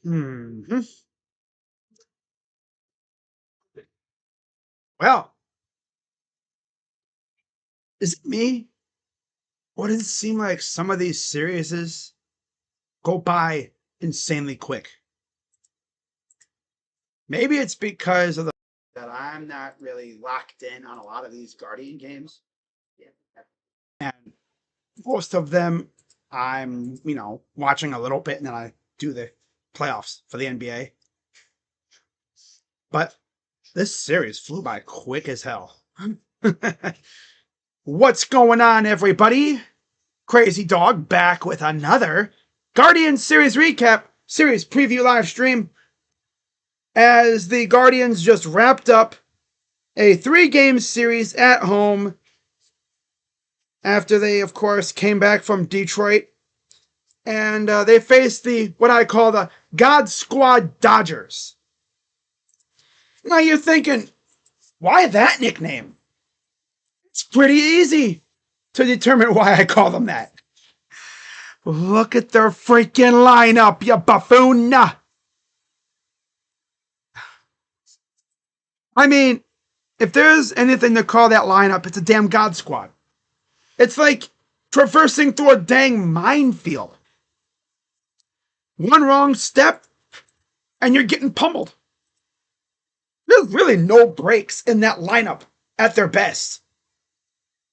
Mhm. Well, is it me? Or does it seem like some of these series go by insanely quick? Maybe it's because of the that I'm not really locked in on a lot of these Guardian games. And most of them I'm, watching a little bit and then I do the playoffs for the NBA. But this series flew by quick as hell. What's going on, everybody? Crazy Dog back with another Guardian series recap, series preview live stream. As the Guardians just wrapped up a 3-game series at home after they, of course, came back from Detroit. And they faced what I call the God Squad Dodgers. Now you're thinking, why that nickname? It's pretty easy to determine why I call them that. Look at their freaking lineup, you buffoon. I mean, if there's anything to call that lineup, it's a damn God Squad. It's like traversing through a dang minefield. One wrong step, and you're getting pummeled. There's really no breaks in that lineup at their best.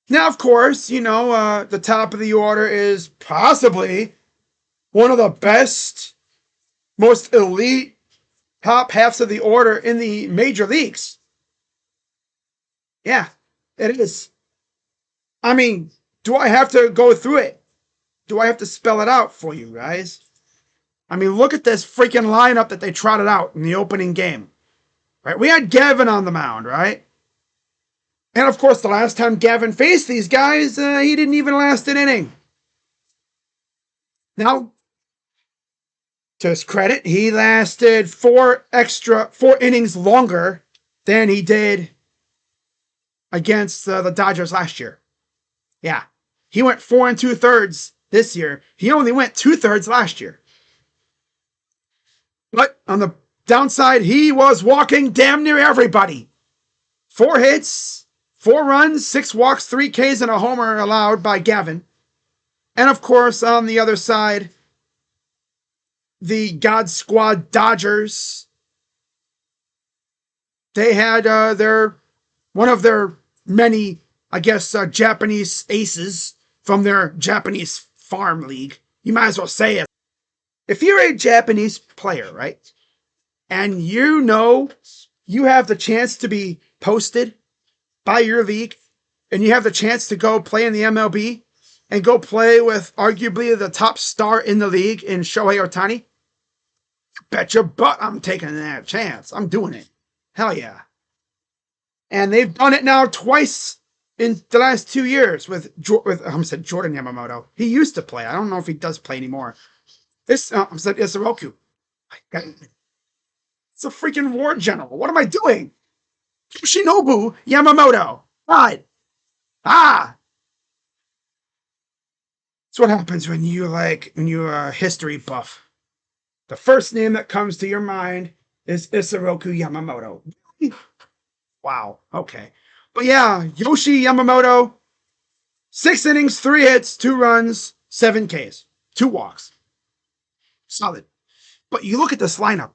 Now, of course, the top of the order is possibly one of the best, most elite top halves of the order in the major leagues. Yeah, it is. I mean, do I have to go through it? Do I have to spell it out for you guys? I mean, look at this freaking lineup that they trotted out in the opening game. Right? We had Gavin on the mound, right? And of course, the last time Gavin faced these guys, he didn't even last an inning. Now, to his credit, he lasted 4 innings longer than he did against the Dodgers last year. Yeah. He went 4 2/3 this year. He only went 2/3 last year. But on the downside, he was walking damn near everybody. 4 hits, 4 runs, 6 walks, 3 Ks, and a homer allowed by Gavin. And of course, on the other side, the God Squad Dodgers, they had one of their many, I guess, Japanese aces from their Japanese farm league. You might as well say it. If you're a Japanese player, right, and you have the chance to be posted by your league, and you have the chance to go play in the MLB and go play with arguably the top star in the league in Shohei Ohtani, bet your butt I'm taking that chance. I'm doing it. Hell yeah. And they've done it now twice in the last 2 years with I said Jordan Yamamoto. He used to play. I don't know if he does play anymore. It's Isoroku. It's a freaking war general. What am I doing? Yoshinobu Yamamoto. God. Ah. That's what happens when you're a history buff. The first name that comes to your mind is Isoroku Yamamoto. Wow. Okay. But yeah, Yoshi Yamamoto, 6 innings, 3 hits, 2 runs, 7 Ks, 2 walks. Solid. But you look at this lineup.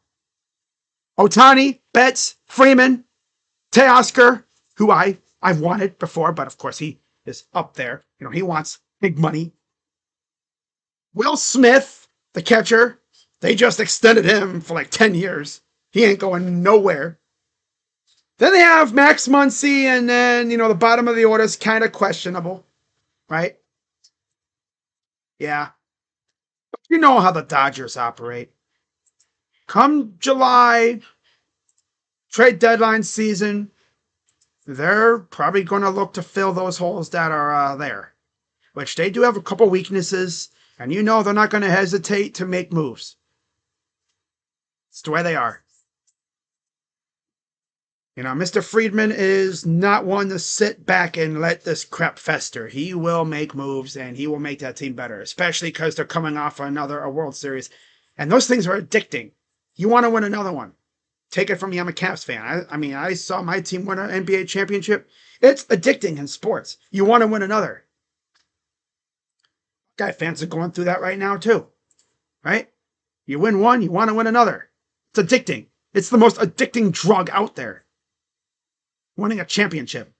Ohtani, Betts, Freeman, Teoscar, who I've wanted before, but of course he is up there. He wants big money. Will Smith, the catcher, they just extended him for like 10 years. He ain't going nowhere. Then they have Max Muncy, and then, the bottom of the order is kind of questionable, right? Yeah. But you know how the Dodgers operate. Come July, trade deadline season, they're probably going to look to fill those holes that are there, which they do have a couple weaknesses, and you know they're not going to hesitate to make moves. It's the way they are. You know, Mr. Friedman is not one to sit back and let this crap fester. He will make moves, and he will make that team better, especially because they're coming off a World Series. And those things are addicting. You want to win another one. Take it from me, I'm a Caps fan. I mean, I saw my team win an NBA championship. It's addicting in sports. You want to win another. Guy fans are going through that right now, too. Right? You win one, you want to win another. It's addicting. It's the most addicting drug out there. Winning a championship.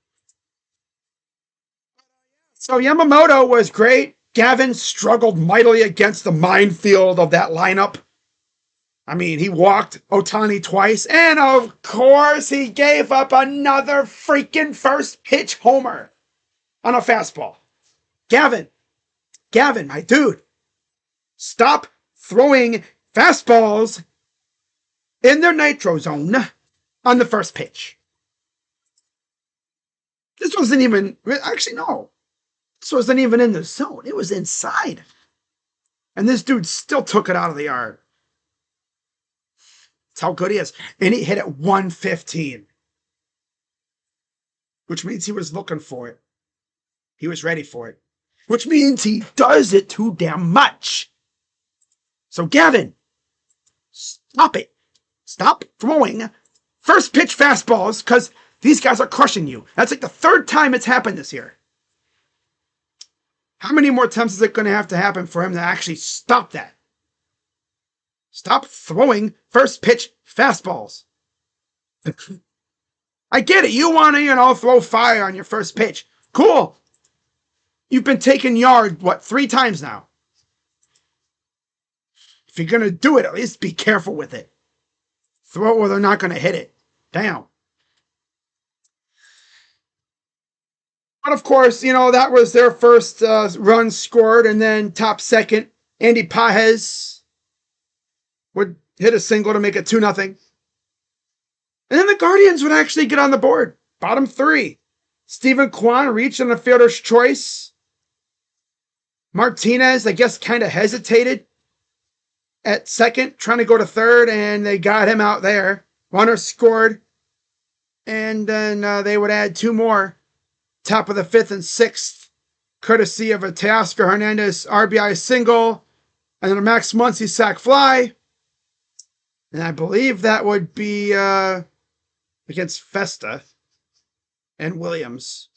So Yamamoto was great. Gavin struggled mightily against the minefield of that lineup. I mean, he walked Ohtani twice, and of course, he gave up another freaking first pitch homer on a fastball. Gavin, my dude, stop throwing fastballs in their nitro zone on the first pitch. This wasn't even, actually, no. This wasn't even in the zone. It was inside. And this dude still took it out of the yard. That's how good he is. And he hit it 115. Which means he was looking for it. He was ready for it. Which means he does it too damn much. So Gavin, stop it. Stop throwing first pitch fastballs, because these guys are crushing you. That's like the third time it's happened this year. How many more times is it going to have to happen for him to actually stop that? Stop throwing first pitch fastballs. I get it. You want to, throw fire on your first pitch. Cool. You've been taking yard, 3 times now? If you're going to do it, at least be careful with it. Throw it where they're not going to hit it. Damn. But of course, that was their first run scored, and then top second, Andy Pages would hit a single to make it 2-0. And then the Guardians would actually get on the board. Bottom 3. Stephen Kwan reached on the fielder's choice. Martinez, I guess, kind of hesitated at second, trying to go to third, and they got him out there. Runner scored, and then they would add 2 more. Top of the 5th and 6th, courtesy of a Teoscar Hernandez RBI single, and then a Max Muncy sac fly. And I believe that would be against Festa and Williams.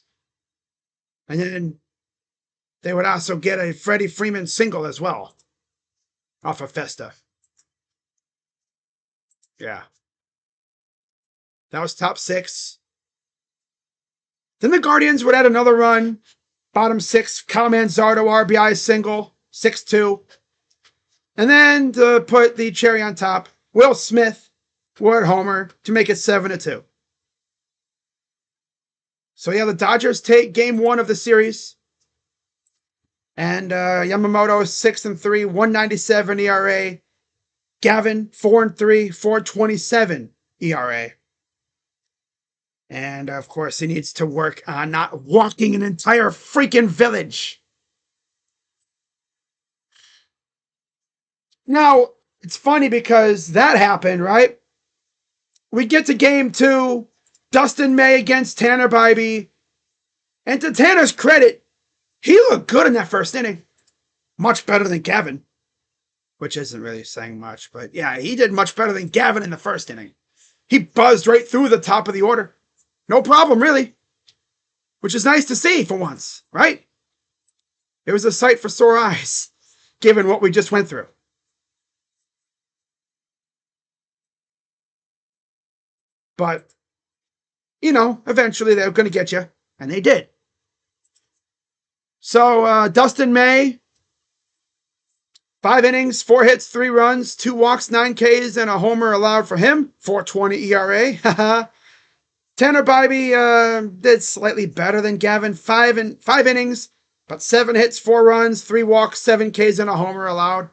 And then they would also get a Freddie Freeman single as well off of Festa. Yeah. That was top 6. Then the Guardians would add another run. Bottom 6, Kyle Manzardo RBI single, 6-2. And then to put the cherry on top, Will Smith would homer to make it 7-2. So yeah, the Dodgers take game 1 of the series. And Yamamoto 6-3, 197 ERA. Gavin 4-3, 427 ERA. And, of course, he needs to work on not walking an entire freaking village. Now, it's funny because that happened, right? We get to game 2, Dustin May against Tanner Bibee. And to Tanner's credit, he looked good in that first inning. Much better than Gavin. Which isn't really saying much, but yeah, he did much better than Gavin in the first inning. He buzzed right through the top of the order. No problem, really. Which is nice to see for once, right? It was a sight for sore eyes, given what we just went through. But, eventually they're going to get you. And they did. So, Dustin May, 5 innings, 4 hits, 3 runs, 2 walks, 9 Ks, and a homer allowed for him. 4.20 ERA. Tanner Bibee did slightly better than Gavin. 5 innings, but 7 hits, 4 runs, 3 walks, 7 Ks, and a homer allowed.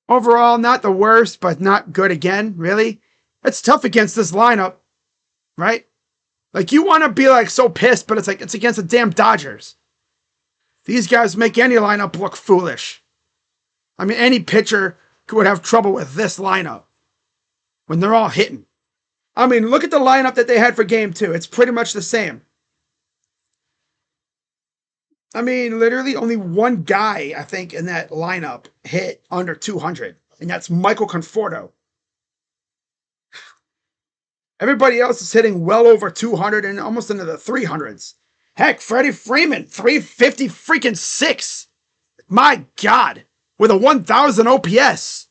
Overall, not the worst, but not good again, really. It's tough against this lineup, right? Like, you want to be like so pissed, but it's like it's against the damn Dodgers. These guys make any lineup look foolish. I mean, any pitcher would have trouble with this lineup when they're all hitting. I mean, look at the lineup that they had for game 2. It's pretty much the same. I mean, literally only one guy, I think, in that lineup hit under 200, and that's Michael Conforto. Everybody else is hitting well over 200 and almost into the 300s. Heck, Freddie Freeman, 350 freaking 6. My God, with a 1,000 OPS.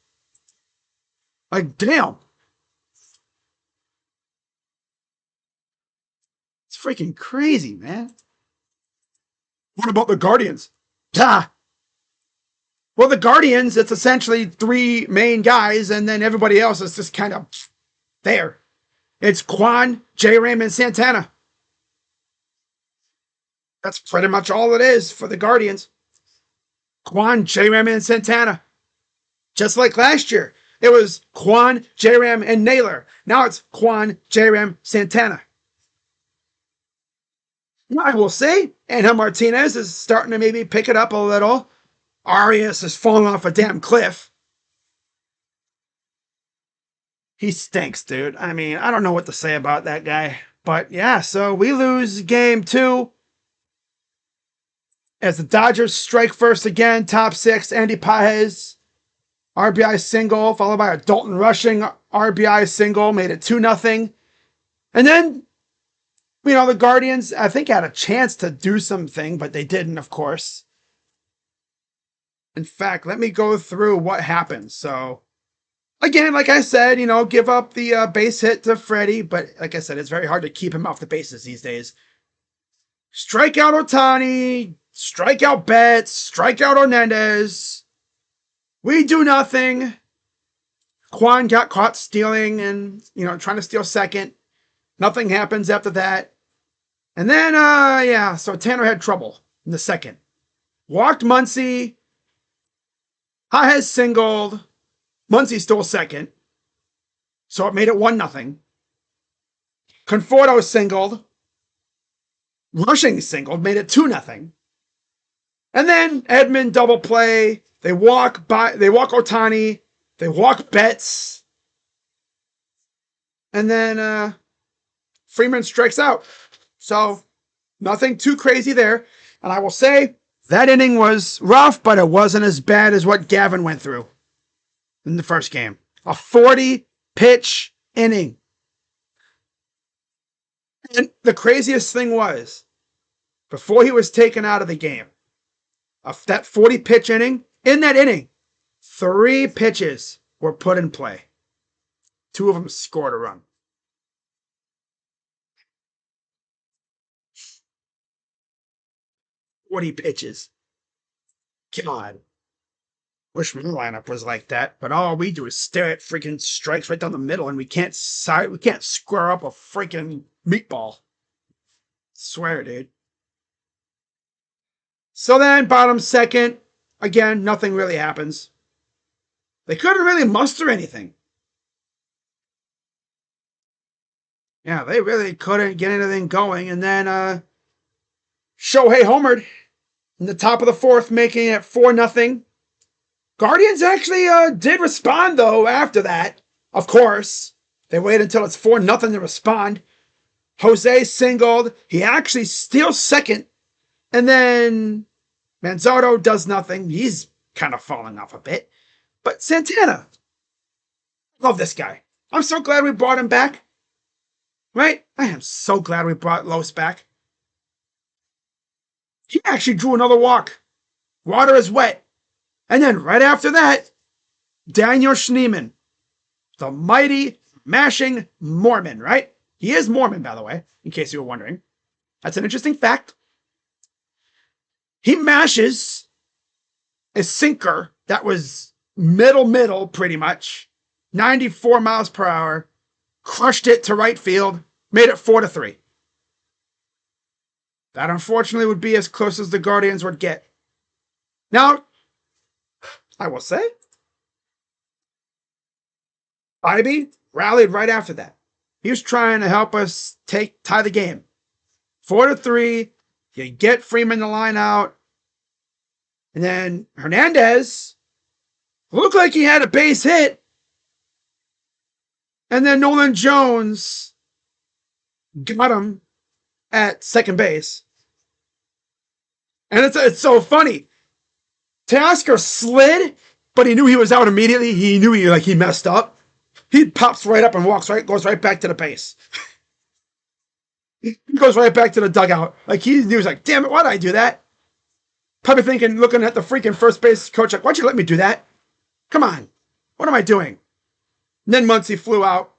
Like, damn. It's freaking crazy, man. What about the Guardians? Ah. Well, the Guardians, it's essentially 3 main guys, and then everybody else is just kind of there. It's Kwan, J-Ram, and Santana. That's pretty much all it is for the Guardians. Kwan, J-Ram, and Santana. Just like last year. It was Kwan, J-Ram, and Naylor. Now it's Kwan, J-Ram, Santana. I will say, Angel Martinez is starting to maybe pick it up a little. Arias is falling off a damn cliff. He stinks, dude. I mean, I don't know what to say about that guy. But yeah, so we lose game 2. As the Dodgers strike first again, top 6, Andy Pages, RBI single, followed by a Dalton Rushing RBI single, made it 2-0. And then, you know, the Guardians, I think, had a chance to do something, but they didn't, of course. In fact, let me go through what happened. So, again, like I said, you know, give up the base hit to Freddie, but like I said, it's very hard to keep him off the bases these days. Strike out Ohtani, strike out Betts, strike out Hernandez. We do nothing. Kwan got caught stealing and, you know, trying to steal second. Nothing happens after that. And then, yeah, so Tanner had trouble in the second. Walked Muncy. Pages singled. Muncy stole second. So it made it 1-0. Conforto singled. Rushing singled, made it 2-0. And then Edman double play. They walk Ohtani. They walk Betts. And then Freeman strikes out. So nothing too crazy there. And I will say that inning was rough, but it wasn't as bad as what Gavin went through in the first game. A 40-pitch inning. And the craziest thing was, before he was taken out of the game, of that 40-pitch inning, in that inning, 3 pitches were put in play. 2 of them scored a run. What pitches? God. Wish my lineup was like that, but all we do is stare at freaking strikes right down the middle, and we can't square up a freaking meatball. Swear, dude. So then, bottom second, again, nothing really happens. They couldn't really muster anything. Yeah, they really couldn't get anything going, and then Shohei homered in the top of the 4th, making it 4-0. Guardians actually did respond, though, after that. Of course. They wait until it's 4-0 to respond. Jose singled. He actually steals second. And then Manzardo does nothing. He's kind of falling off a bit. But Santana. Love this guy. I'm so glad we brought him back. Right? I am so glad we brought Los back. He actually drew another walk. Water is wet. And then right after that, Daniel Schneemann, the mighty mashing Mormon, right? He is Mormon, by the way, in case you were wondering. That's an interesting fact. He mashes a sinker that was middle, pretty much. 94 miles per hour. Crushed it to right field. Made it 4-3. That unfortunately would be as close as the Guardians would get. Now, I will say, Bybee rallied right after that. He was trying to help us tie the game. 4-3. You get Freeman the line out. And then Hernandez looked like he had a base hit. And then Nolan Jones got him at second base. And it's so funny. Teoscar slid, but he knew he was out immediately. He knew he messed up. He pops right up and goes right back to the base. He goes right back to the dugout. He was like, damn it, why did I do that? Probably thinking, looking at the freaking first base coach, like, why'd you let me do that? Come on. What am I doing? And then Muncy flew out.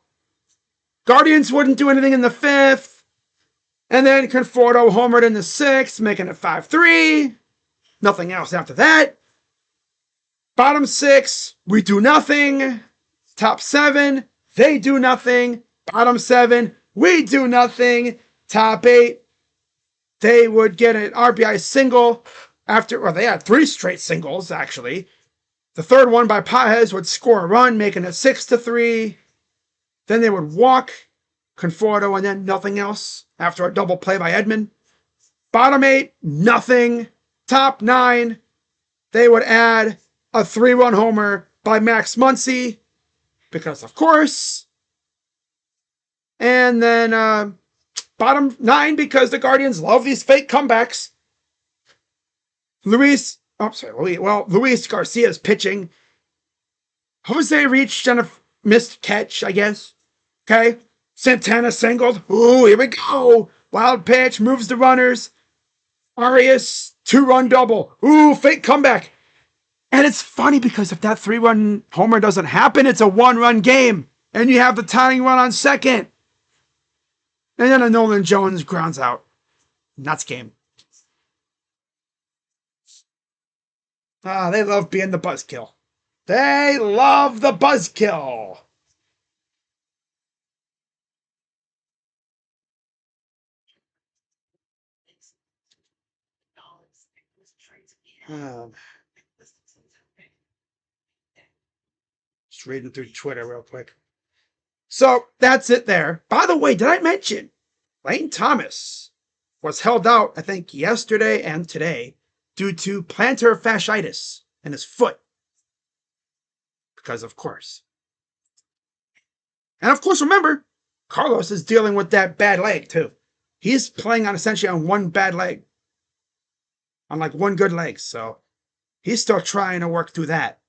Guardians wouldn't do anything in the 5th. And then Conforto homered in the 6th, making it 5-3. Nothing else after that. Bottom 6, we do nothing. Top 7, they do nothing. Bottom 7, we do nothing. Top 8, they would get an RBI single they had 3 straight singles, actually. The third one by Pages would score a run, making it 6-3. Then they would walk Conforto and then nothing else after a double play by Edman. Bottom 8, nothing. Top 9, they would add a 3-run homer by Max Muncy, because of course. And then bottom 9, because the Guardians love these fake comebacks. Luis Garcia's pitching. Jose reached on a missed catch, I guess. Okay. Santana singled. Ooh, here we go. Wild pitch, moves the runners. Arias, 2-run double. Ooh, fake comeback. And it's funny because if that 3-run homer doesn't happen, it's a 1-run game. And you have the tying run on second. And then a Nolan Jones grounds out. Nuts game. They love being the buzzkill. They love the buzzkill. Just reading through Twitter real quick. So that's it there. By the way, did I mention Lane Thomas was held out, I think, yesterday and today due to plantar fasciitis in his foot? Because of course. And of course, remember, Carlos is dealing with that bad leg too. He's playing on essentially on one bad leg. On one good leg. So he's still trying to work through that.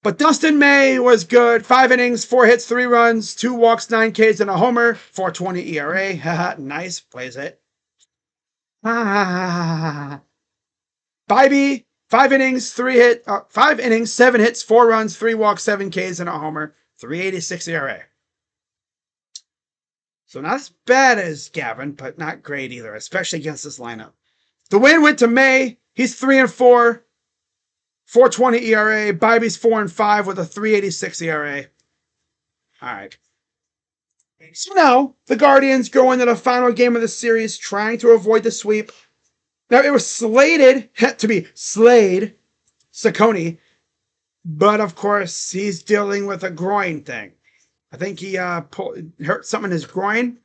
But Dustin May was good. 5 innings, 4 hits, 3 runs, 2 walks, 9 Ks, and a homer. 4.20 ERA. Haha, nice. Plays it. Bibee, 5 innings, 7 hits, 4 runs, 3 walks, 7 Ks, and a homer. 3.86 ERA. So not as bad as Gavin, but not great either, especially against this lineup. The win went to May. He's 3-4. 4.20 ERA. Bibee's 4-5 with a 3.86 ERA. All right. So now the Guardians go into the final game of the series, trying to avoid the sweep. Now it was slated to be Slade Cecconi, but of course he's dealing with a groin thing. I think he hurt something in his groin.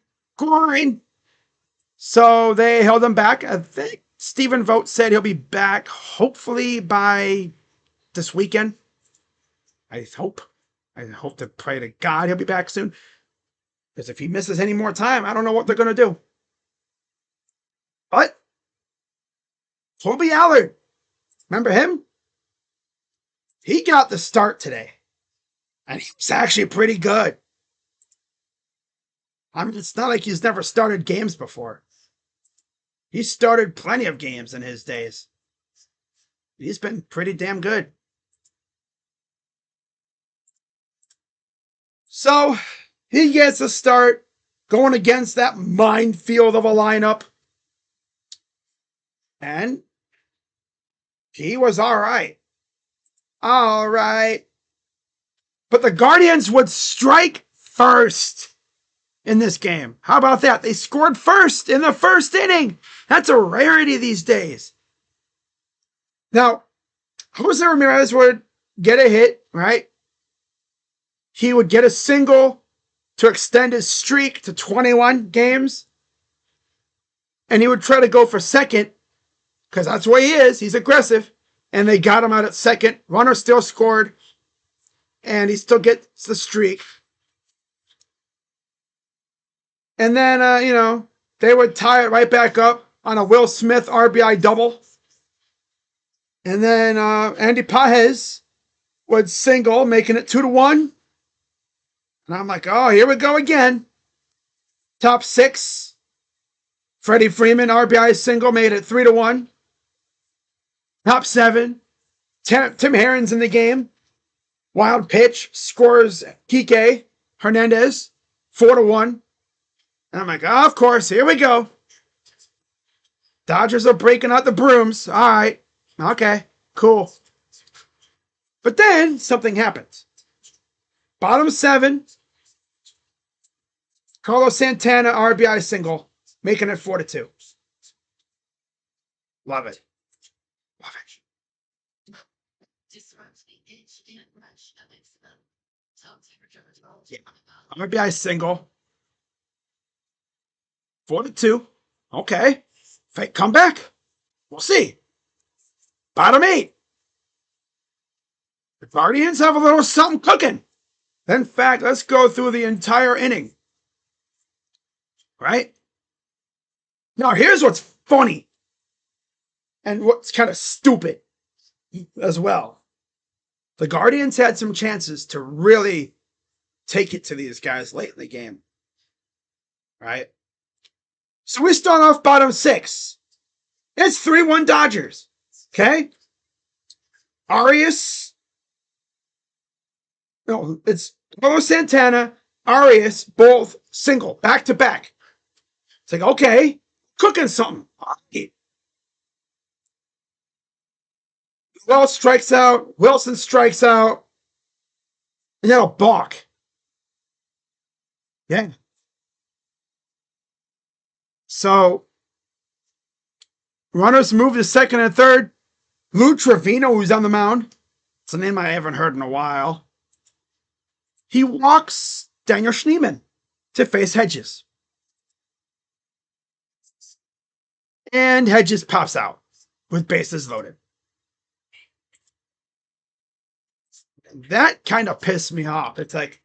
So they held him back. I think Stephen Vogt said he'll be back hopefully by this weekend. I hope to pray to God he'll be back soon. Because if he misses any more time, I don't know what they're going to do. But Toby Allard, remember him? He got the start today. And he was actually pretty good. I mean, it's not like he's never started games before. He started plenty of games in his days. He's been pretty damn good. So, he gets a start going against that minefield of a lineup. And he was all right. All right. But the Guardians would strike first in this game. How about that? They scored first in the first inning. That's a rarity these days. Now, Jose Ramirez would get a hit, right? He would get a single to extend his streak to 21 games. And he would try to go for second because that's what he is. He's aggressive. And they got him out at second. Runner still scored. And he still gets the streak. And then, they would tie it right back up on a Will Smith RBI double. And then Andy Pages would single, making it 2-1. And I'm like, oh, here we go again. Top 6. Freddie Freeman, RBI single, made it 3-1. Top 7. Tim Herron's in the game. Wild pitch, scores Kike Hernandez, 4-1. And I'm like, oh, of course, here we go. Dodgers are breaking out the brooms. All right. Okay, cool. But then something happens. Bottom 7. Carlos Santana, RBI single, making it 4-2. Love it. Love it. Yeah. RBI single. 4-2. Okay. Fake comeback. We'll see. Bottom 8. The Guardians have a little something cooking. In fact, let's go through the entire inning. Right? Now, here's what's funny. And what's kind of stupid as well. The Guardians had some chances to really take it to these guys late in the game. Right? So we start off bottom 6. It's 3-1 Dodgers. Okay? Arias. No, it's Carlos Santana, Arias, both single, back to back. It's like, okay, cooking something. Wells strikes out, Wilson strikes out, and then a balk. Yeah. So, runners move to second and third. Lou Trevino, who's on the mound. It's a name I haven't heard in a while. He walks Daniel Schneemann to face Hedges. And Hedges pops out with bases loaded. That kind of pissed me off. It's like,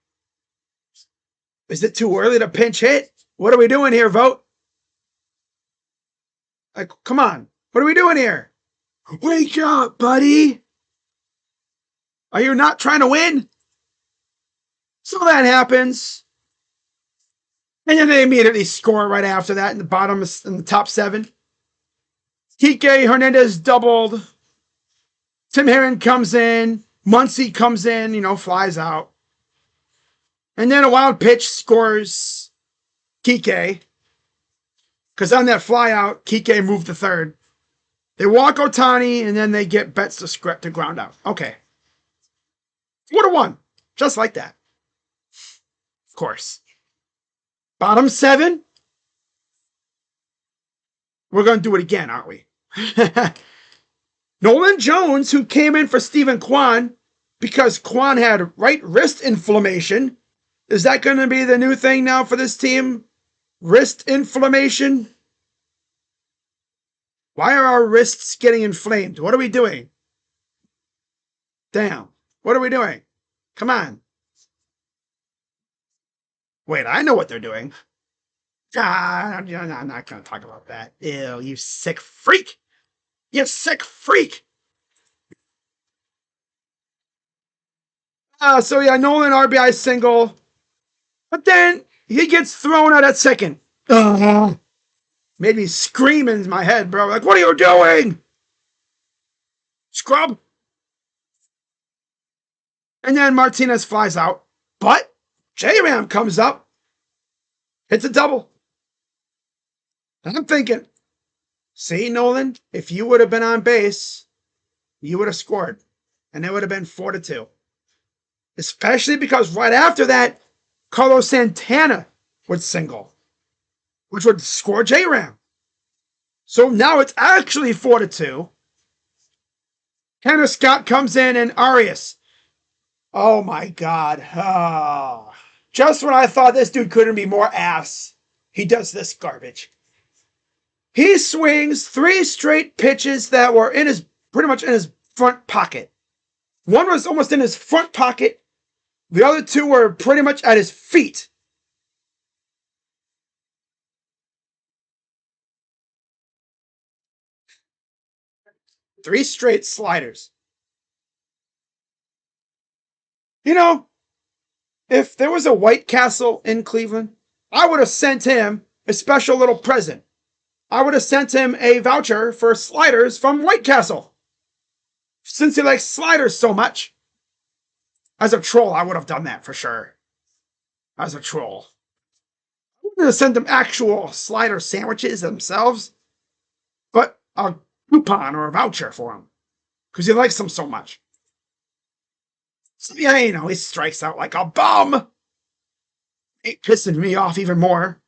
is it too early to pinch hit? What are we doing here, Vogt? Like, come on. What are we doing here? Wake up, buddy. Are you not trying to win? So that happens. And then they immediately score right after that in the top 7. Kike Hernandez doubled. Tim Herron comes in. Muncy comes in, flies out. And then a wild pitch scores Kike. Because on that fly out, Kike moved to third. They walk Ohtani, and then they get Betts to ground out. Okay. 4-1. Just like that. Of course. Bottom 7. We're going to do it again, aren't we? Nolan Jones, who came in for Stephen Kwan because Kwan had right wrist inflammation. Is that going to be the new thing now for this team? Wrist inflammation? Why are our wrists getting inflamed? What are we doing? Damn. What are we doing? Come on. Wait, I know what they're doing. I'm not going to talk about that. Ew, you sick freak. You sick freak. So yeah, Nolan RBI single. But then he gets thrown out at second. Made me scream in my head, bro. Like, what are you doing? Scrub. And then Martinez flies out. But J-Ram comes up. Hits a double. And I'm thinking, see, Nolan, if you would have been on base, you would have scored. And it would have been 4-2. Especially because right after that, Carlos Santana would single, which would score J-Ram. So now it's actually 4-2. Tanner Scott comes in and Arias. Oh my God. Oh, Just when I thought this dude couldn't be more ass, he does this garbage. He swings 3 straight pitches that were in his pretty much in his front pocket. One was almost in his front pocket. The other 2 were pretty much at his feet. Three straight sliders. You know, if there was a White Castle in Cleveland, I would have sent him a special little present. I would have sent him a voucher for sliders from White Castle. Since he likes sliders so much. As a troll, I would have done that for sure. As a troll. I wouldn't have sent him actual slider sandwiches themselves, but a coupon or a voucher for him. Because he likes them so much. So yeah, you know, he strikes out like a bum. It pissing me off even more.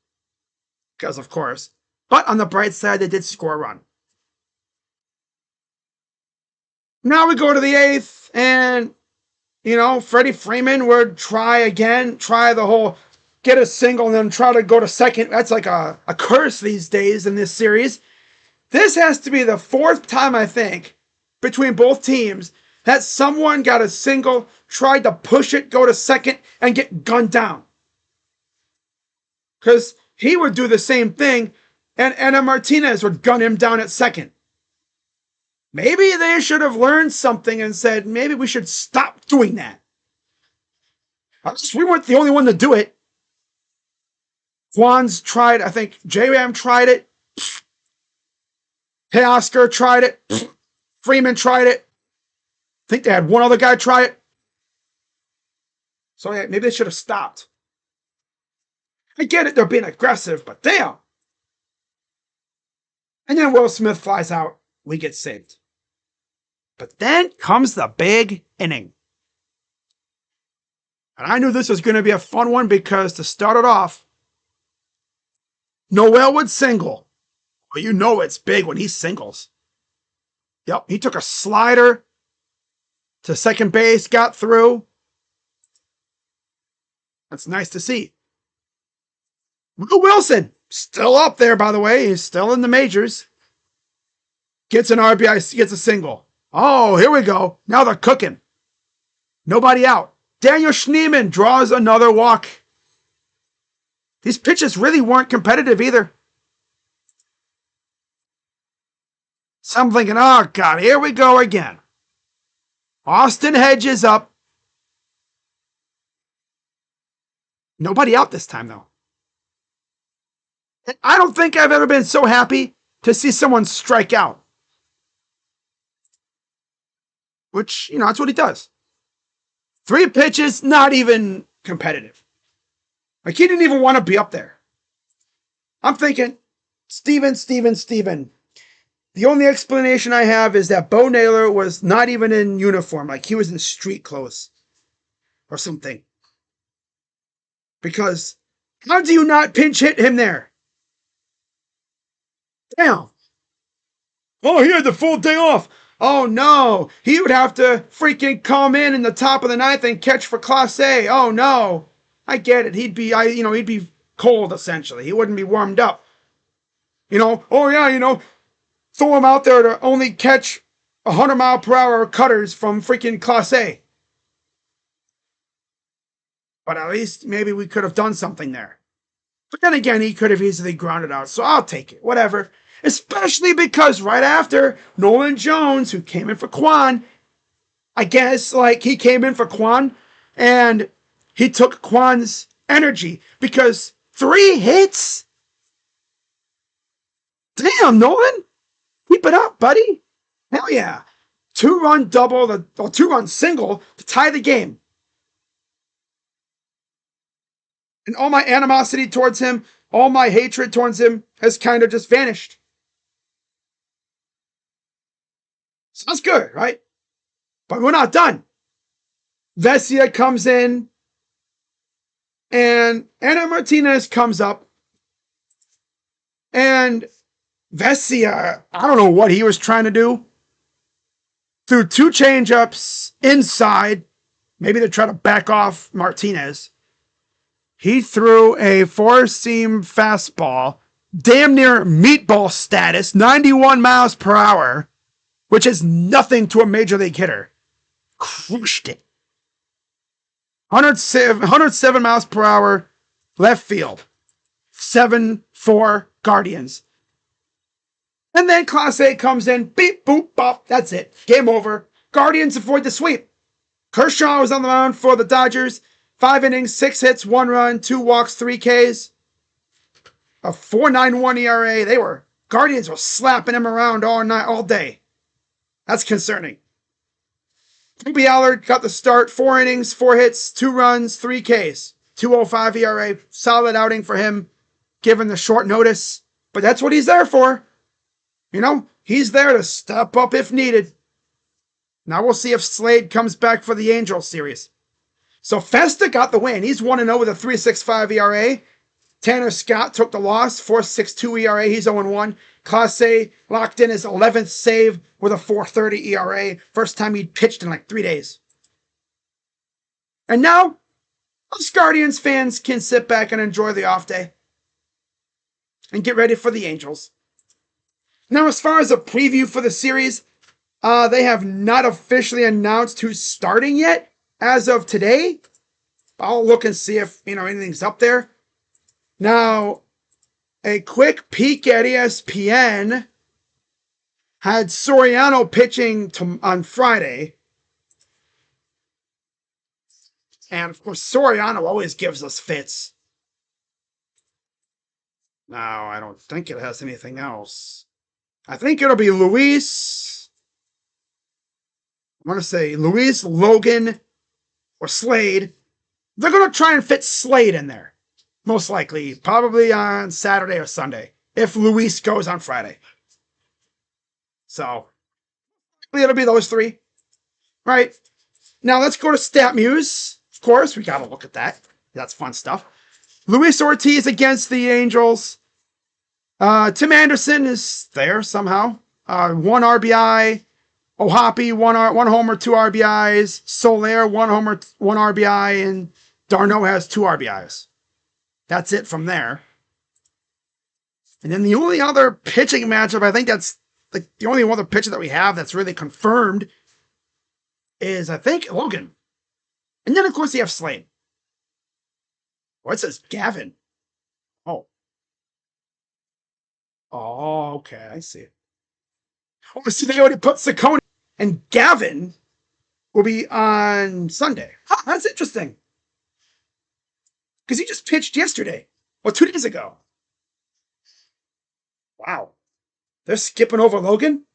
Because, of course. But on the bright side, they did score a run. Now we go to the 8th, and, you know, Freddie Freeman would try again, try the whole get a single and then try to go to second. That's like a curse these days in this series. This has to be the 4th time, I think, between both teams that someone got a single, tried to push it, go to second, and get gunned down. Because he would do the same thing, and Anna Martinez would gun him down at second. Maybe they should have learned something and said, maybe we should stop doing that. We weren't the only one to do it. Juan's tried, I think J-Ram tried it. Teoscar tried it. Freeman tried it. I think they had one other guy try it. So yeah, maybe they should have stopped. I get it, they're being aggressive, but damn. And then Will Smith flies out. We get saved. But then comes the big inning. And I knew this was going to be a fun one because to start it off, Noel would single. Well, you know it's big when he singles. Yep, he took a slider to second base, got through. That's nice to see. Will Wilson, still up there, by the way. He's still in the majors. Gets an RBI, gets a single. Oh, here we go. Now they're cooking. Nobody out. Daniel Schneemann draws another walk. These pitches really weren't competitive either. So I'm thinking, oh, God, here we go again. Austin Hedges up. Nobody out this time, though. And I don't think I've ever been so happy to see someone strike out. Which, you know, that's what he does. 3 pitches, not even competitive. Like, he didn't even want to be up there. I'm thinking, Steven. The only explanation I have is that Bo Naylor was not even in uniform. Like, he was in street clothes. Or something. Because, how do you not pinch hit him there? Damn. Oh, he had the full day off. Oh, no. He would have to freaking come in the top of the 9th and catch for Class A. Oh, no. I get it. He'd be cold, essentially. He wouldn't be warmed up. Oh, yeah, throw him out there to only catch 100-mile-per-hour cutters from freaking Class A. But at least maybe we could have done something there. But then again, he could have easily grounded out, so I'll take it. Whatever. Especially because right after, Nolan Jones, who came in for Kwan, I guess, he came in for Kwan, and he took Kwan's energy. Because 3 hits? Damn, Nolan! Keep it up, buddy. Hell yeah. 2-run double, 2-run single to tie the game. And all my animosity towards him, all my hatred towards him has kind of just vanished. Sounds good, right? But we're not done. Vesia comes in, and Anna Martinez comes up, and Vesia, I don't know what he was trying to do. Threw 2 changeups inside, maybe to try to back off Martinez. He threw a four-seam fastball, damn near meatball status, 91 miles per hour, which is nothing to a major league hitter. Crushed it. 107 miles per hour, left field. 7-4 Guardians. And then Class A comes in, beep, boop, bop. That's it. Game over. Guardians avoid the sweep. Kershaw was on the mound for the Dodgers. 5 innings, 6 hits, 1 run, 2 walks, 3 Ks. A 4.91 ERA. Guardians were slapping him around all night, all day. That's concerning. Bobby Allard got the start. 4 innings, 4 hits, 2 runs, 3 Ks. 2.05 ERA. Solid outing for him, given the short notice. But that's what he's there for. You know, he's there to step up if needed. Now we'll see if Slade comes back for the Angels series. So Festa got the win. He's 1-0 with a 3.65 ERA. Tanner Scott took the loss, 4.62 ERA. He's 0-1. Class A locked in his 11th save with a 4.30 ERA. First time he'd pitched in like 3 days. And now, us Guardians fans can sit back and enjoy the off day and get ready for the Angels. Now, as far as a preview for the series, they have not officially announced who's starting yet as of today. I'll look and see if, anything's up there. Now, a quick peek at ESPN had Soriano pitching on Friday. And, of course, Soriano always gives us fits. Now, I don't think it has anything else. I think it'll be Luis. I want to say Luis, Logan, or Slade. They're going to try and fit Slade in there. Most likely. Probably on Saturday or Sunday. If Luis goes on Friday. So, it'll be those 3. Right. Now, let's go to StatMuse. Of course, we got to look at that. That's fun stuff. Luis Ortiz against the Angels. Tim Anderson is there somehow. 1 RBI. Ohapi, 1 homer, 2 RBIs. Soler, 1 homer, 1 RBI. And d'Arnaud has 2 RBIs. That's it from there. And then the only other pitching matchup, I think that's like the only other pitcher that we have that's really confirmed is, I think, Logan. And then, of course, you have Slade. Oh, it says Gavin. Oh, okay, I see. Oh, so they already put Saccone, and Gavin will be on Sunday. Huh, that's interesting. Because he just pitched yesterday. Or 2 days ago. Wow. They're skipping over Logan?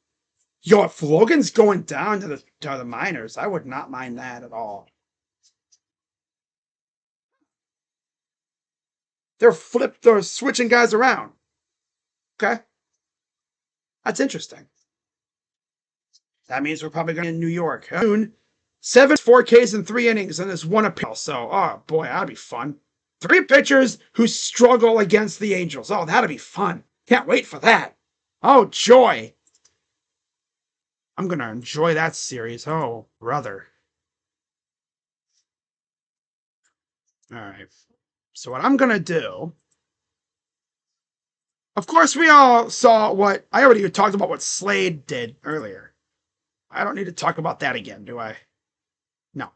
Yo, if Logan's going down to the minors, I would not mind that at all. They're switching guys around. Okay. That's interesting. That means we're probably going to be in New York. 7 4Ks in 3 innings, and there's 1 appeal. So, oh boy, that'd be fun. 3 pitchers who struggle against the Angels. Oh, that'd be fun. Can't wait for that. Oh, joy. I'm going to enjoy that series. Oh, brother. All right. So what I'm going to do, of course, we all saw I already talked about what Slade did earlier. I don't need to talk about that again, do I? No.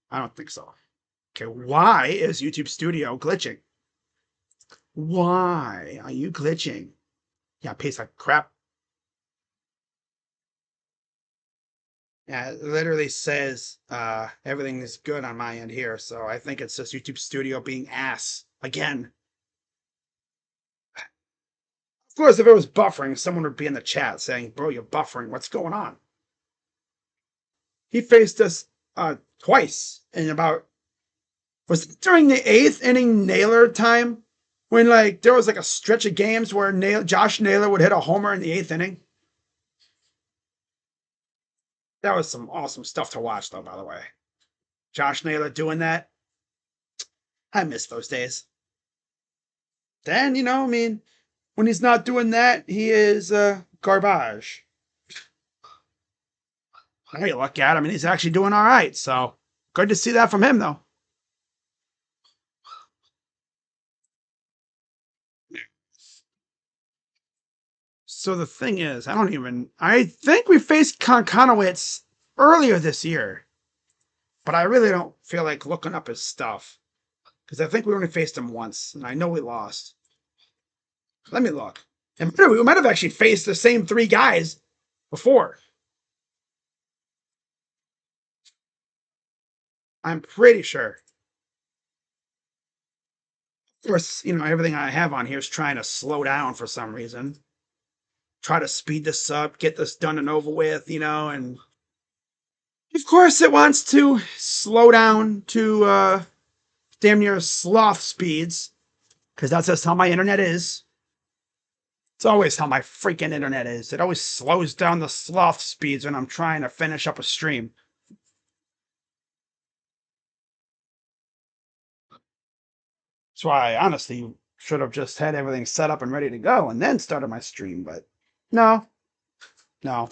I don't think so. Okay, why is YouTube Studio glitching? Why are you glitching? Yeah, piece of crap. Yeah, it literally says everything is good on my end here, so I think it's just YouTube Studio being ass again. Of course, if it was buffering, someone would be in the chat saying, bro, you're buffering. What's going on? He faced us twice in about... Was it during the 8th inning Naylor time? When there was a stretch of games where Josh Naylor would hit a homer in the 8th inning? That was some awesome stuff to watch, though, by the way. Josh Naylor doing that. I miss those days. Then, when he's not doing that, he is garbage. Hey, look at him, and he's actually doing all right. So, good to see that from him, though. So the thing is, I think we faced Konkanowitz earlier this year, but I really don't feel like looking up his stuff because I think we only faced him once, and I know we lost. Let me look. And we might have actually faced the same three guys before. I'm pretty sure. Of course, everything I have on here is trying to slow down for some reason. Try to speed this up, get this done and over with, and of course it wants to slow down to damn near sloth speeds, because that's just how my internet is. It's always how my freaking internet is. It always slows down the sloth speeds when I'm trying to finish up a stream. That's why I honestly should have just had everything set up and ready to go and then started my stream, but no, no.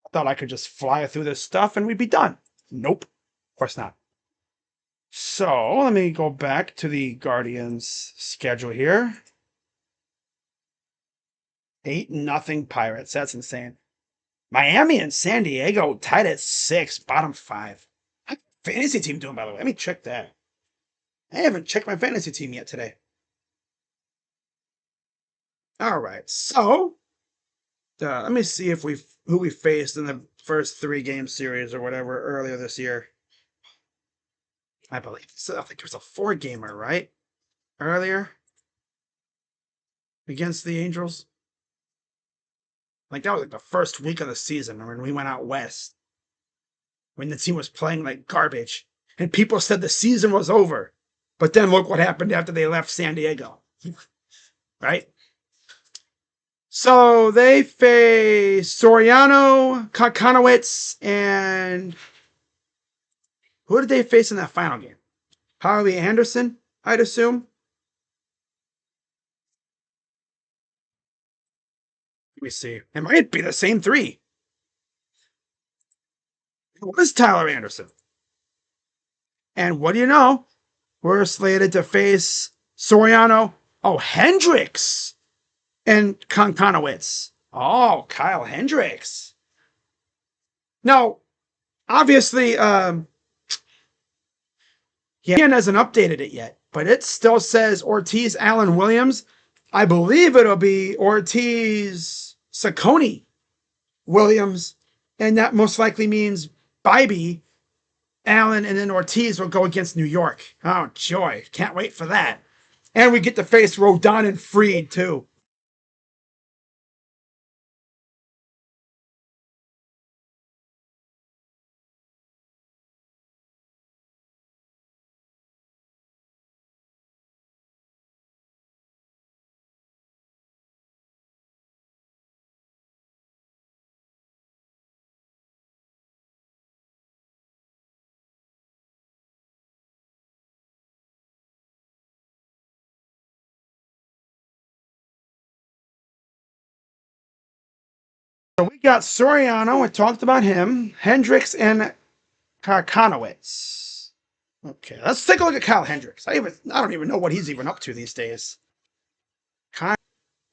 I thought I could just fly through this stuff and we'd be done. Nope, of course not. So let me go back to the Guardians schedule here. 8-0 Pirates. That's insane. Miami and San Diego tied at 6, bottom 5. How's the fantasy team doing, by the way? Let me check that. I haven't checked my fantasy team yet today. All right, so let me see if who we faced in the first 3-game series or whatever earlier this year. I believe so. I think there was a 4-gamer, right? Earlier against the Angels. Like that was like the first week of the season when we went out west. When the team was playing like garbage. And people said the season was over. But then look what happened after they left San Diego. Right? So they face Soriano, Konkanowitz, and who did they face in that final game? Harley Anderson, I'd assume. Let me see. It might be the same 3. What is Tyler Anderson? And what do you know? We're slated to face Soriano. Oh, Hendricks and Konkanowitz. Oh, Kyle Hendricks. Now, obviously, he hasn't updated it yet, but it still says Ortiz Allen Williams. I believe it'll be Ortiz Saccone Williams, and that most likely means Bibee, Allen, and then Ortiz will go against New York. Oh, joy. Can't wait for that. And we get to face Rodon and Fried, too. So we got Soriano. We talked about him. Hendricks and Karkanowitz. Okay, let's take a look at Kyle Hendricks. I don't even know what he's even up to these days.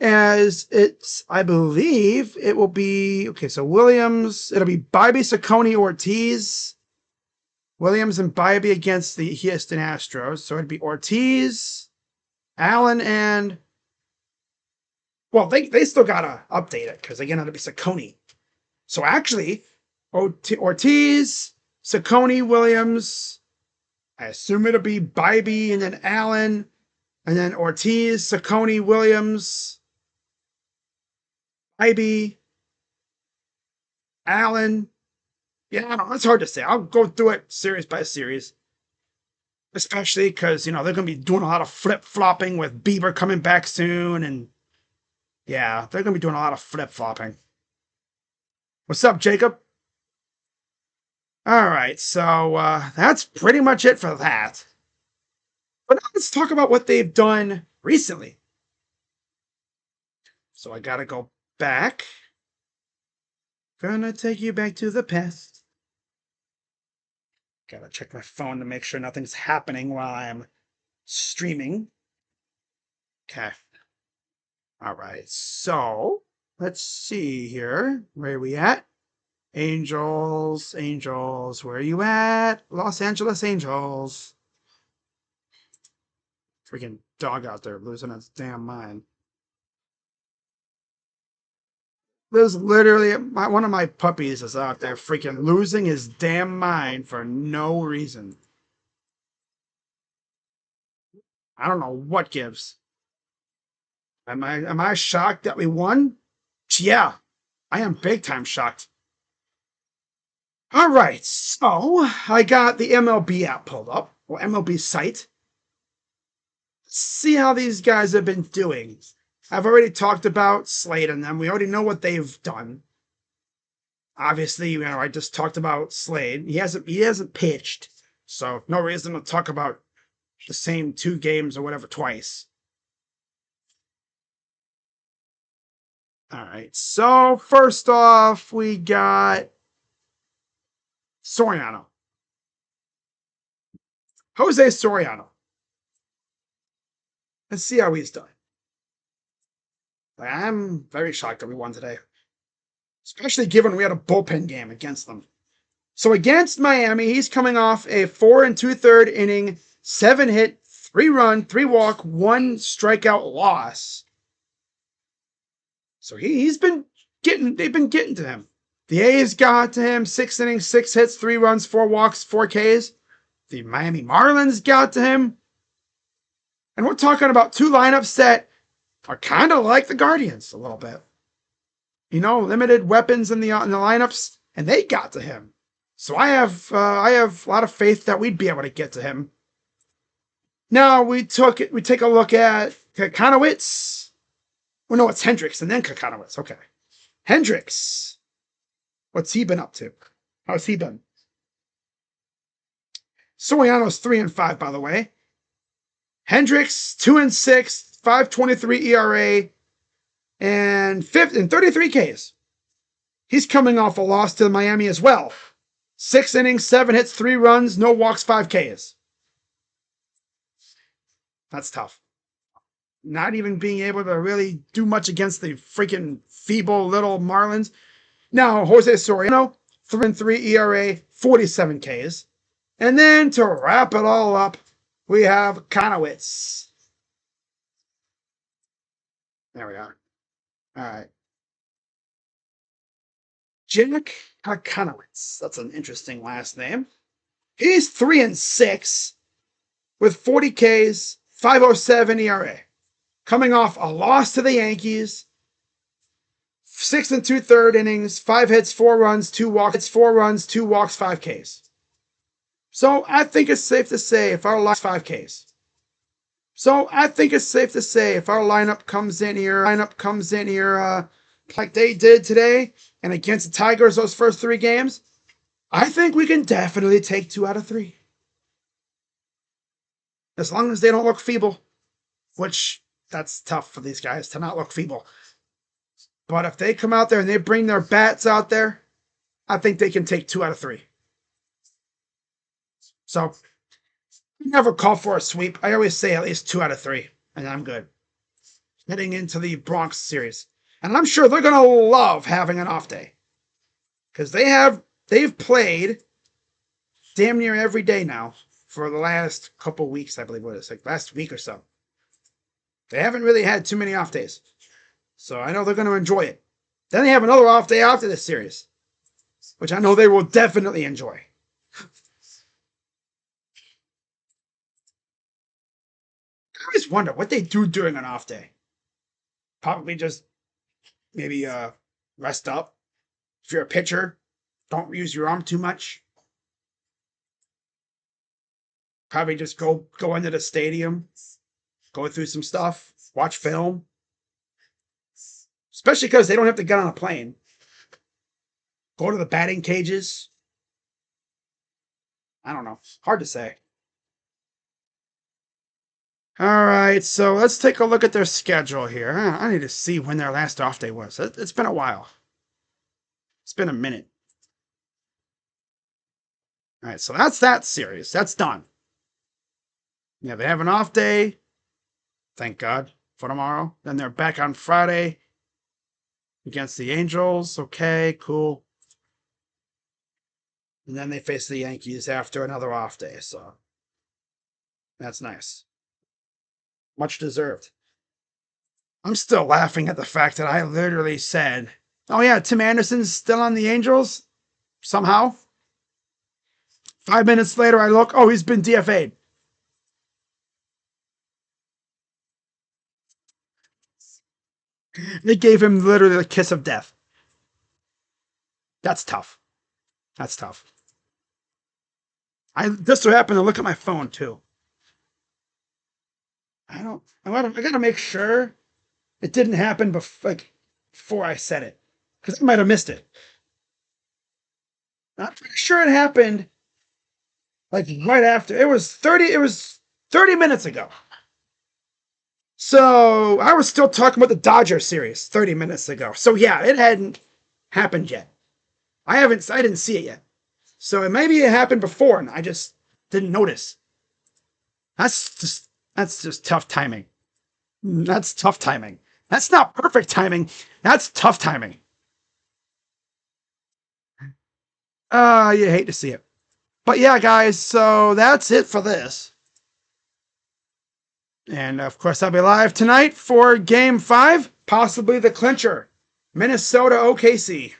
As it's, I believe it will be okay. So Williams, it'll be Bibee, Saccone, Ortiz. Williams and Bibee against the Houston Astros. So it'd be Ortiz, Allen, and well, they still gotta update it because again it'll be Saccone. So actually, Ortiz, Saccone, Williams. I assume it'll be Bibee and then Allen, and then Ortiz, Saccone, Williams, Bibee, Allen. Yeah, I don't know. It's hard to say. I'll go through it series by series, especially because they're going to be doing a lot of flip flopping with Bieber coming back soon, and yeah, they're going to be doing a lot of flip flopping. What's up, Jacob? All right, so that's pretty much it for that. But now let's talk about what they've done recently. So I gotta go back. Gonna take you back to the past. Gotta check my phone to make sure nothing's happening while I'm streaming. Okay. All right, so let's see here. Where are we at? Angels, Angels, where are you at? Los Angeles Angels. Freaking dog out there losing its damn mind. There's literally one of my puppies is out there freaking losing his damn mind for no reason. I don't know what gives. Am I shocked that we won? Yeah, I am big time shocked. All right, so I got the MLB app pulled up, or MLB site. See how these guys have been doing. I've already talked about Slade and them. We already know what they've done. Obviously, I just talked about Slade. He hasn't pitched, so no reason to talk about the same 2 games or whatever twice. All right. So first off, we got Soriano. Jose Soriano. Let's see how he's done. I'm very shocked that we won today, especially given we had a bullpen game against them. So against Miami, he's coming off a 4 2/3 inning, 7-hit, 3-run, 3-walk, 1 strikeout loss. So they've been getting to him. The A's got to him, 6 innings, 6 hits, 3 runs, 4 walks, 4 Ks. The Miami Marlins got to him. And we're talking about 2 lineups that are kind of like the Guardians a little bit. Limited weapons in the lineups, and they got to him. So I have a lot of faith that we'd be able to get to him. Now we take a look at Kekanowitz. Well, no, it's Hendricks and then Kekanowitz. Okay, Hendricks. What's he been up to? How's he been? Soriano's 3-5, by the way. Hendricks 2-6, 5.23 ERA, and 33 Ks. He's coming off a loss to Miami as well. 6 innings, 7 hits, 3 runs, no walks, 5 Ks. That's tough. Not even being able to really do much against the freaking feeble little Marlins. Now, Jose Soriano, 3-3 ERA, 47 Ks. And then to wrap it all up, we have Kekanowitz. There we are. All right. Jack Kekanowitz. That's an interesting last name. He's 3-6 with 40 Ks, 5.07 ERA. Coming off a loss to the Yankees. 6 2/3 innings, 5 hits, 4 runs, 2 walks, 5 Ks. So I think it's safe to say if our lineup comes in here, like they did today and against the Tigers those first 3 games, I think we can definitely take 2 out of 3. As long as they don't look feeble, which that's tough for these guys to not look feeble. But if they come out there and they bring their bats out there, I think they can take 2 out of 3. So, I never call for a sweep. I always say at least 2 out of 3, and I'm good. Heading into the Bronx series. And I'm sure they're going to love having an off day. Because they've played damn near every day now for the last couple weeks, I believe. What is it? Like last week or so. They haven't really had too many off days. So I know they're going to enjoy it. Then they have another off day after this series, which I know they will definitely enjoy. I always wonder what they do during an off day. Probably just maybe rest up. If you're a pitcher, don't use your arm too much. Probably just go into the stadium, go through some stuff, watch film. Especially because they don't have to get on a plane. Go to the batting cages. I don't know. Hard to say. All right, so let's take a look at their schedule here. I need to see when their last off day was. It's been a while. It's been a minute. All right, so that's that series. That's done. Yeah, they have an off day. Thank God. for tomorrow. Then they're back on Friday against the Angels. Okay, cool. And then they face the Yankees after another off day. So that's nice. Much deserved. I'm still laughing at the fact that I literally said, oh, yeah, Tim Anderson's still on the Angels somehow. 5 minutes later, I look, oh, he's been DFA'd. They gave him literally the kiss of death. That's tough. That's tough. I just so happened to look at my phone too. I gotta make sure it didn't happen before I said it, because I might have missed it. I'm pretty sure it happened like right after. It was 30 minutes ago. So I was still talking about the Dodger series 30 minutes ago. So yeah, it hadn't happened yet. I didn't see it yet. So maybe it happened before and I just didn't notice. That's just tough timing. That's tough timing. That's not perfect timing. That's tough timing. You hate to see it. But yeah, guys, so that's it for this. And of course, I'll be live tonight for Game 5, possibly the clincher. Minnesota OKC.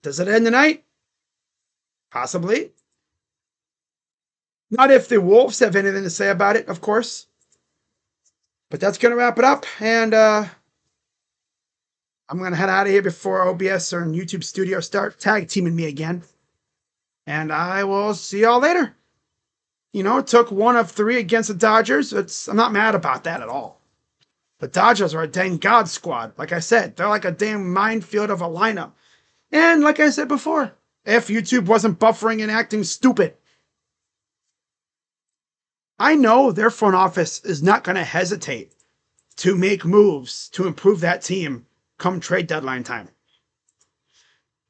Does it end tonight? Possibly. Not if the Wolves have anything to say about it, of course. But that's going to wrap it up. And I'm going to head out of here before OBS or YouTube Studio start tag teaming me again. And I will see y'all later. You know, it took 1 of 3 against the Dodgers. I'm not mad about that at all. The Dodgers are a dang god squad. Like I said, they're like a damn minefield of a lineup. And like I said before, if YouTube wasn't buffering and acting stupid, I know their front office is not going to hesitate to make moves to improve that team come trade deadline time.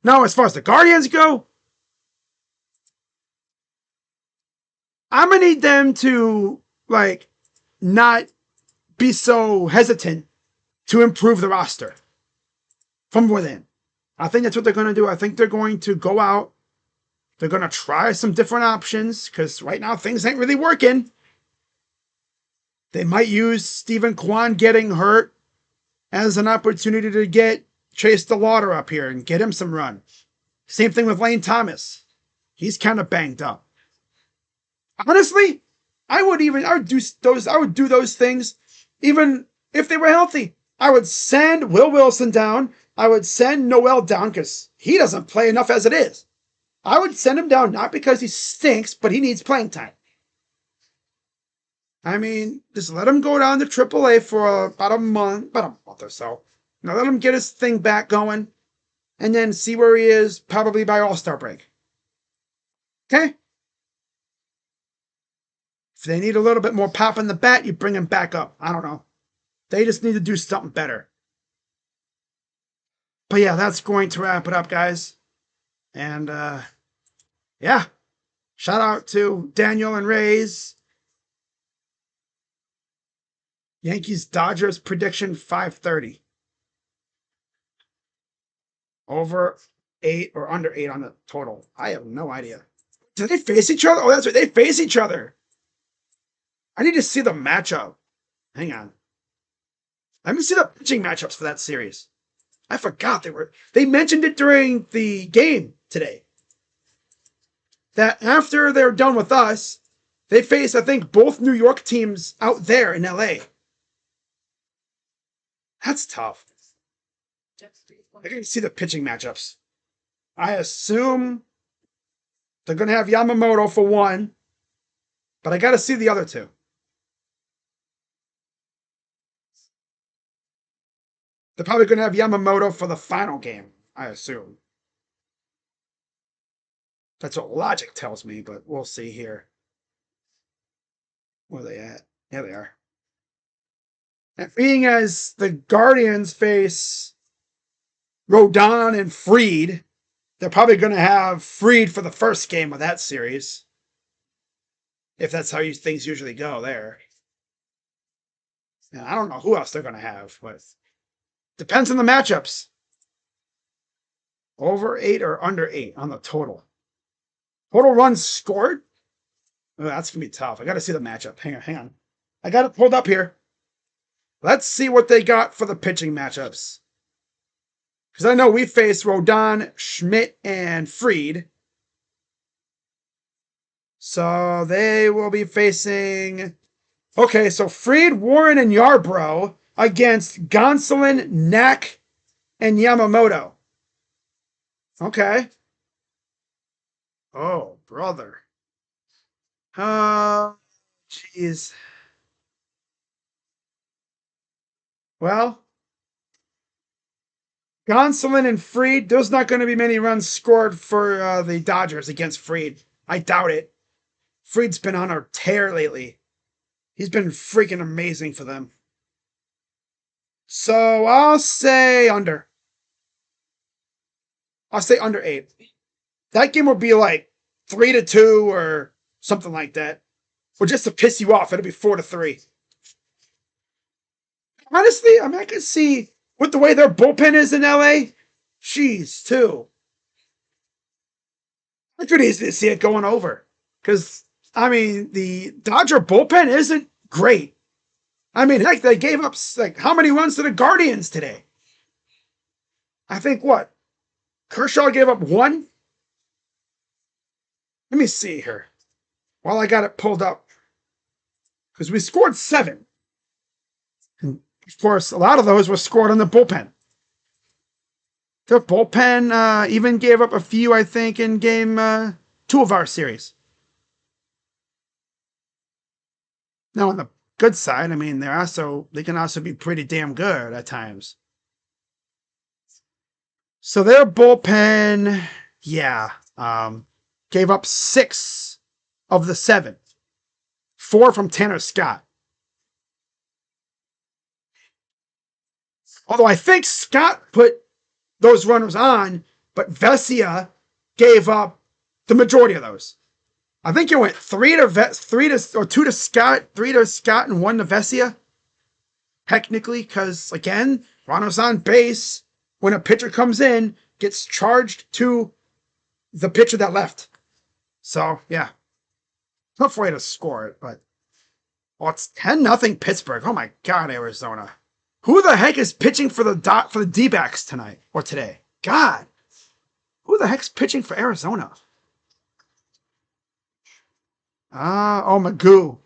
Now, as far as the Guardians go, I'm going to need them to, not be so hesitant to improve the roster from within. I think that's what they're going to do. I think they're going to go out. They're going to try some different options because right now things ain't really working. They might use Stephen Kwan getting hurt as an opportunity to get Chase DeLauder up here and get him some run. Same thing with Lane Thomas. He's kind of banged up. Honestly, I would do those things even if they were healthy. I would send Will Wilson down. I would send Noel down because he doesn't play enough as it is. I would send him down not because he stinks, but he needs playing time. I mean, just let him go down to AAA for about a month or so. Now let him get his thing back going, and then see where he is probably by All-Star break. Okay? If they need a little bit more pop in the bat, you bring him back up. I don't know. They just need to do something better. But yeah, that's going to wrap it up, guys. And yeah, shout out to Daniel and Rays. Yankees Dodgers prediction 530. Over 8 or under 8 on the total. I have no idea. Do they face each other? Oh, that's right. They face each other. I need to see the matchup. Hang on. Let me see the pitching matchups for that series. I forgot they mentioned it during the game today. That after they're done with us, they face, I think, both New York teams out there in LA. That's tough. I can see the pitching matchups. I assume they're going to have Yamamoto for one, but I got to see the other two. They're probably going to have Yamamoto for the final game, I assume. That's what logic tells me, but we'll see here. Where are they at? There they are. And being as the Guardians face Rodon and Fried, they're probably going to have Fried for the first game of that series. If that's how things usually go there. And I don't know who else they're going to have, but depends on the matchups. Over 8 or under 8 on the total. Total runs scored? Oh, that's going to be tough. I got to see the matchup. Hang on. I got it pulled up here. Let's see what they got for the pitching matchups. Because I know we faced Rodon, Schmidt, and Fried. So they will be facing... Okay, so Fried, Warren, and Yarbrough against Gonsolin, Knack, and Yamamoto. Okay. Oh, brother. Jeez. Well, Gonsolin and Fried, there's not going to be many runs scored for the Dodgers against Fried. I doubt it. Fried's been on a tear lately. He's been freaking amazing for them. So I'll say under. I'll say under 8. That game will be like 3-2 or something like that. Or just to piss you off, it'll be 4-3. Honestly, I mean, I could see with the way their bullpen is in LA, jeez, too. I could easily see it going over. Because, I mean, the Dodger bullpen isn't great. I mean, heck, they gave up, like, how many runs to the Guardians today? I think what? Kershaw gave up 1? Let me see here. While I got it pulled up. Because we scored 7. And of course, a lot of those were scored on the bullpen. The bullpen even gave up a few, I think, in game 2 of our series. Now, on the good side, I mean, they can also be pretty damn good at times. So their bullpen, yeah, gave up 6 of the 7. 4 from Tanner Scott. Although I think Scott put those runners on, but Vesia gave up the majority of those. I think it went 2 to Scott, 3 to Scott, and 1 to Vesia. Technically, because again, runners on base when a pitcher comes in gets charged to the pitcher that left. So yeah, tough way to score it, but it's 10-0 Pittsburgh. Oh my God, Arizona. Who the heck is pitching for the D-backs tonight or today? God, who the heck's pitching for Arizona? Magoo.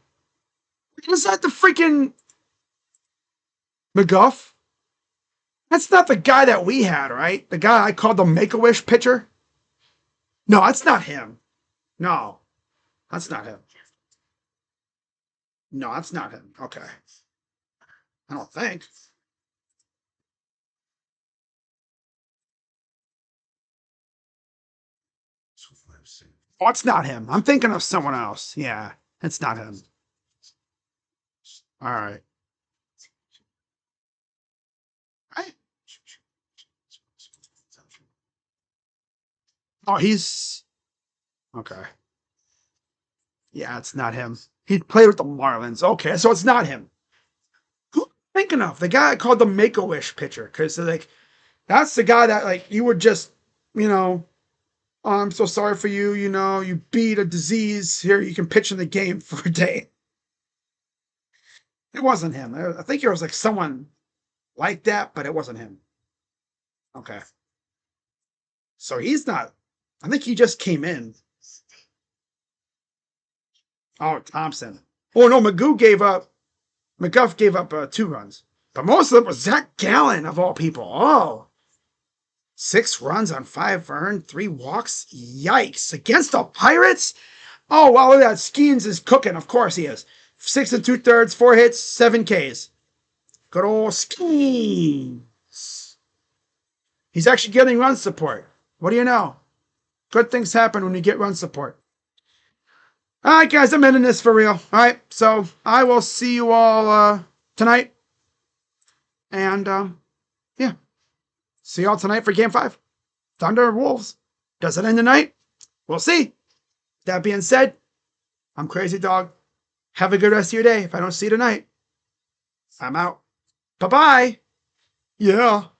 Is that the freaking McGuff? That's not the guy that we had, right? The guy I called the Make-A-Wish pitcher? No, that's not him. No, that's not him. No, that's not him. Okay. I don't think. Oh, it's not him. I'm thinking of someone else. Yeah, it's not him. All right. Oh, he's okay. Yeah, it's not him. He played with the Marlins. Okay, so it's not him. Who am I thinking of? The guy I called the Make-A-Wish pitcher, because like that's the guy that like you would just, oh, I'm so sorry for you. You beat a disease. Here, you can pitch in the game for a day. It wasn't him. I think it was like someone like that, but it wasn't him. Okay. So he's not. I think he just came in. Oh, Thompson. Oh no, McGuff gave up 2 runs, but most of them was Zach Gallen of all people. Oh, 6 runs on 5 earned, 3 walks. Yikes! Against the Pirates. Oh wow, look at that. Skeens is cooking. Of course he is. 6 2/3, 4 hits, 7 Ks. Good old Skeens. He's actually getting run support. What do you know? Good things happen when you get run support. All right, guys, I'm ending this for real. All right, so I will see you all tonight. And, yeah. See y'all tonight for Game 5. Thunder Wolves. Does it end tonight? We'll see. That being said, I'm Crazy Dog. Have a good rest of your day if I don't see you tonight. I'm out. Bye bye. Yeah.